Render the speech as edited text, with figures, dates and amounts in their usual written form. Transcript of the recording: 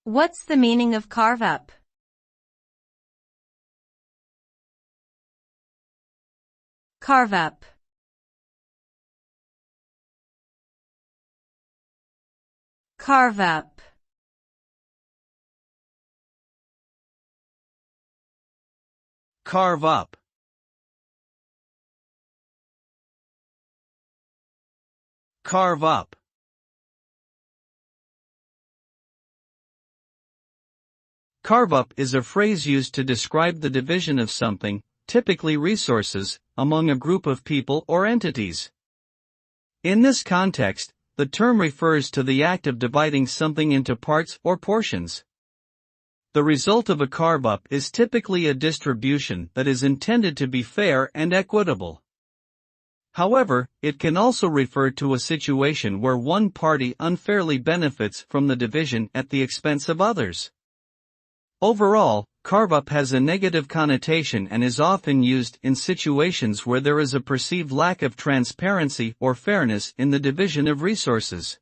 What's the meaning of carve up? Carve up. Carve up. Carve up. Carve up. Carve up is a phrase used to describe the division of something, typically resources, among a group of people or entities. In this context, the term refers to the act of dividing something into parts or portions. The result of a carve up is typically a distribution that is intended to be fair and equitable. However, it can also refer to a situation where one party unfairly benefits from the division at the expense of others. Overall, carve-up has a negative connotation and is often used in situations where there is a perceived lack of transparency or fairness in the division of resources.